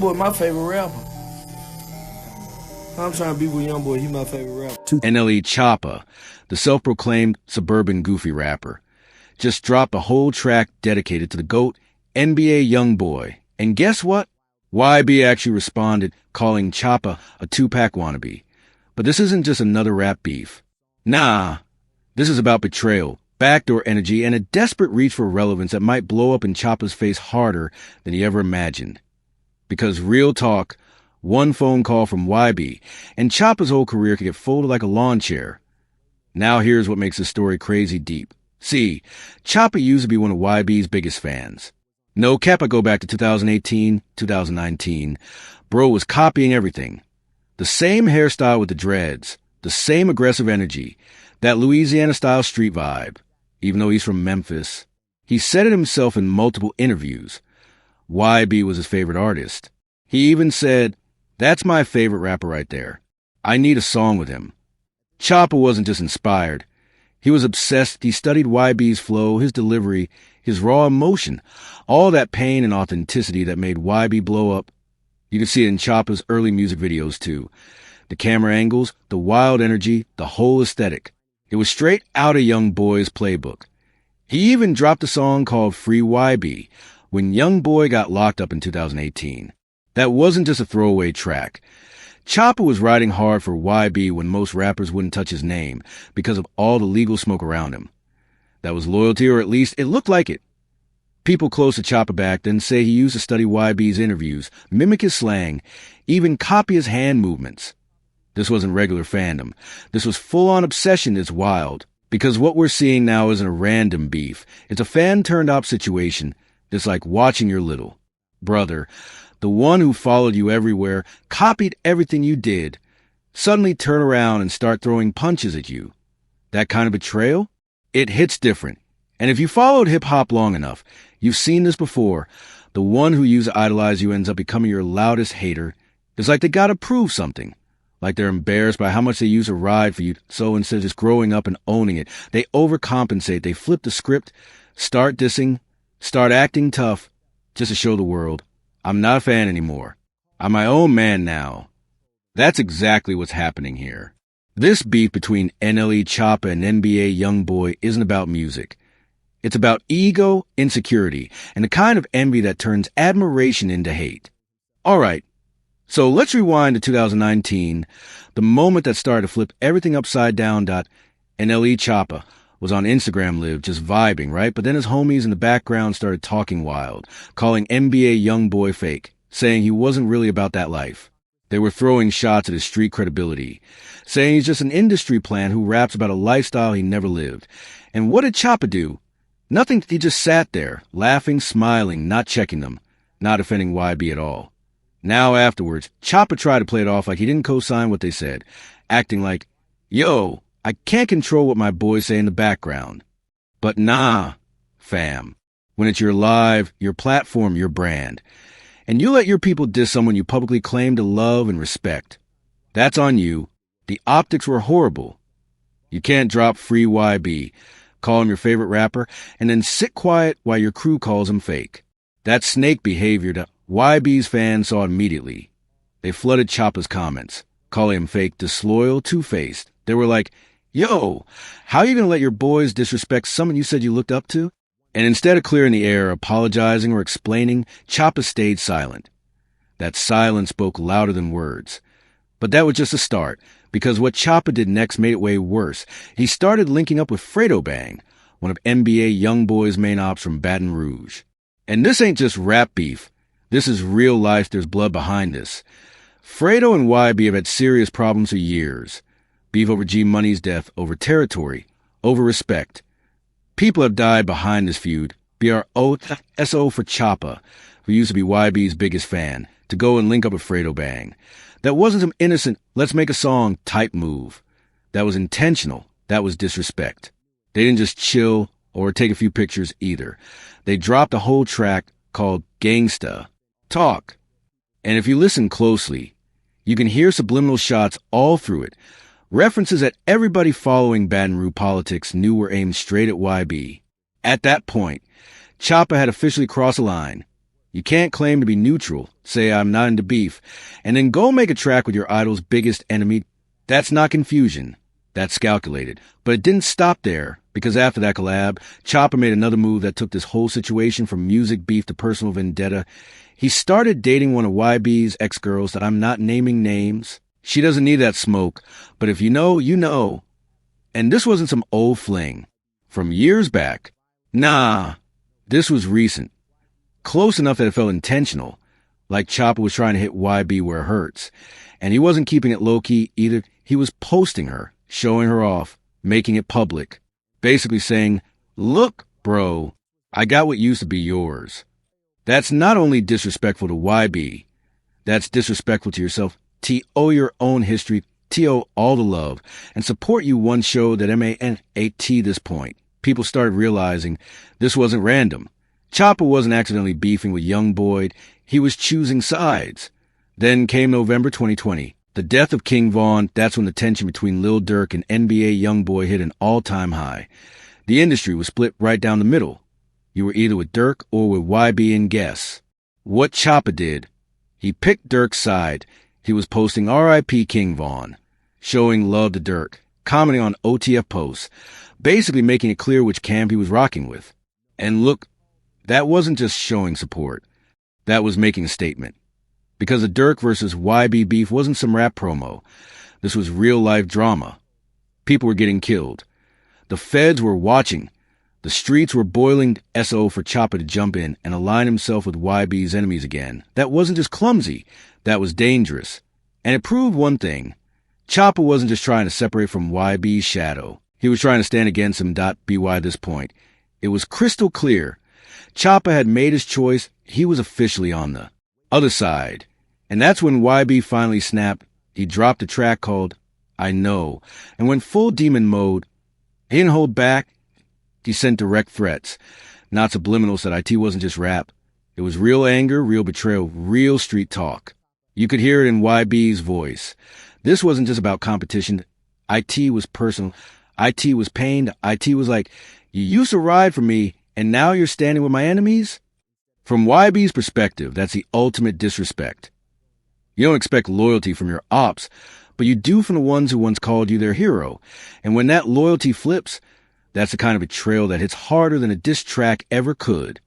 Boy, my favorite rapper. I'm trying to be with YoungBoy. He my favorite rapper. NLE Choppa, the self-proclaimed suburban goofy rapper, just dropped a whole track dedicated to the GOAT, NBA YoungBoy. And guess what? YB actually responded, calling Choppa a Tupac wannabe. But this isn't just another rap beef. Nah, this is about betrayal, backdoor energy, and a desperate reach for relevance that might blow up in Choppa's face harder than he ever imagined. Because real talk, one phone call from YB, and Choppa's whole career could get folded like a lawn chair. Now here's what makes the story crazy deep. See, Choppa used to be one of YB's biggest fans. No cap, I go back to 2018, 2019. Bro was copying everything. The same hairstyle with the dreads, the same aggressive energy, that Louisiana-style street vibe. Even though he's from Memphis, he said it himself in multiple interviews. YB was his favorite artist. He even said, "That's my favorite rapper right there. I need a song with him." Choppa wasn't just inspired. He was obsessed. He studied YB's flow, his delivery, his raw emotion, all that pain and authenticity that made YB blow up. You can see it in Choppa's early music videos, too. The camera angles, the wild energy, the whole aesthetic. It was straight out of YoungBoy's playbook. He even dropped a song called Free YB when YoungBoy got locked up in 2018. That wasn't just a throwaway track. Choppa was riding hard for YB when most rappers wouldn't touch his name because of all the legal smoke around him. That was loyalty, or at least it looked like it. People close to Choppa back then say he used to study YB's interviews, mimic his slang, even copy his hand movements. This wasn't regular fandom. This was full-on obsession that's wild. Because what we're seeing now isn't a random beef. It's a fan-turned-op situation that's like watching your little brother, the one who followed you everywhere, copied everything you did, suddenly turn around and start throwing punches at you. That kind of betrayal? It hits different. And if you followed hip-hop long enough, you've seen this before. The one who used to idolize you ends up becoming your loudest hater. It's like they gotta prove something. Like they're embarrassed by how much they used to ride for you, so instead of just growing up and owning it, they overcompensate, they flip the script, start dissing, start acting tough, just to show the world, I'm not a fan anymore. I'm my own man now. That's exactly what's happening here. This beef between NLE Choppa and NBA YoungBoy isn't about music. It's about ego, insecurity, and the kind of envy that turns admiration into hate. All right. So let's rewind to 2019, the moment that started to flip everything upside down. NLE Choppa was on Instagram Live just vibing, right? But then his homies in the background started talking wild, calling NBA YoungBoy fake, saying he wasn't really about that life. They were throwing shots at his street credibility, saying he's just an industry plant who raps about a lifestyle he never lived. And what did Choppa do? Nothing. He just sat there, laughing, smiling, not checking them, not defending YB at all. Now afterwards, Choppa tried to play it off like he didn't co-sign what they said, acting like, yo, I can't control what my boys say in the background. But nah, fam. When it's your live, your platform, your brand, and you let your people diss someone you publicly claim to love and respect, that's on you. The optics were horrible. You can't drop Free YB, call him your favorite rapper, and then sit quiet while your crew calls him fake. That's snake behavior that YB's fans saw immediately. They flooded Choppa's comments, calling him fake, disloyal, two-faced. They were like, yo, how are you going to let your boys disrespect someone you said you looked up to? And instead of clearing the air, apologizing, or explaining, Choppa stayed silent. That silence spoke louder than words. But that was just a start, because what Choppa did next made it way worse. He started linking up with Fredo Bang, one of NBA YoungBoy's main ops from Baton Rouge. And this ain't just rap beef. This is real life. There's blood behind this. Fredo and YB have had serious problems for years. Beef over G Money's death, over territory, over respect. People have died behind this feud. BROSO for Choppa, who used to be YB's biggest fan, to go and link up with Fredo Bang. That wasn't some innocent, let's make a song type move. That was intentional. That was disrespect. They didn't just chill or take a few pictures either. They dropped a whole track called Gangsta Talk. And if you listen closely, you can hear subliminal shots all through it. References that everybody following Baton Rouge politics knew were aimed straight at YB. At that point, Choppa had officially crossed a line. You can't claim to be neutral, say I'm not into beef, and then go make a track with your idol's biggest enemy. That's not confusion. That's calculated. But it didn't stop there, because after that collab, Choppa made another move that took this whole situation from music beef to personal vendetta. He started dating one of YB's ex-girls that I'm not naming names. She doesn't need that smoke, but if you know, you know. And this wasn't some old fling from years back. Nah, this was recent. Close enough that it felt intentional, like Choppa was trying to hit YB where it hurts. And he wasn't keeping it low-key either. He was posting her, showing her off, making it public, basically saying, look, bro, I got what used to be yours. That's not only disrespectful to YB, that's disrespectful to yourself. T.O. your own history, T.O. all the love, and support you one show that M-A-N-A-T this point. People started realizing this wasn't random. Choppa wasn't accidentally beefing with YoungBoy, he was choosing sides. Then came November 2020. The death of King Von, that's when the tension between Lil Durk and NBA YoungBoy hit an all-time high. The industry was split right down the middle. You were either with Durk or with YB, and guess what Choppa did? He picked Durk's side. He was posting R.I.P. King Von, showing love to Durk, commenting on OTF posts, basically making it clear which camp he was rocking with. And look, that wasn't just showing support. That was making a statement. Because the Durk versus YB beef wasn't some rap promo. This was real-life drama. People were getting killed. The feds were watching. The streets were boiling. SO for Choppa to jump in and align himself with YB's enemies again. That wasn't just clumsy. That was dangerous. And it proved one thing. Choppa wasn't just trying to separate from YB's shadow. He was trying to stand against him. By this point, it was crystal clear. Choppa had made his choice. He was officially on the other side. And that's when YB finally snapped. He dropped a track called I Know and went full demon mode. He didn't hold back. He sent direct threats, not subliminals that IT wasn't just rap. It was real anger, real betrayal, real street talk. You could hear it in YB's voice. This wasn't just about competition. IT was personal. IT was pained. IT was like, you used to ride for me, and now you're standing with my enemies? From YB's perspective, that's the ultimate disrespect. You don't expect loyalty from your ops, but you do from the ones who once called you their hero. And when that loyalty flips, that's the kind of betrayal that hits harder than a diss track ever could.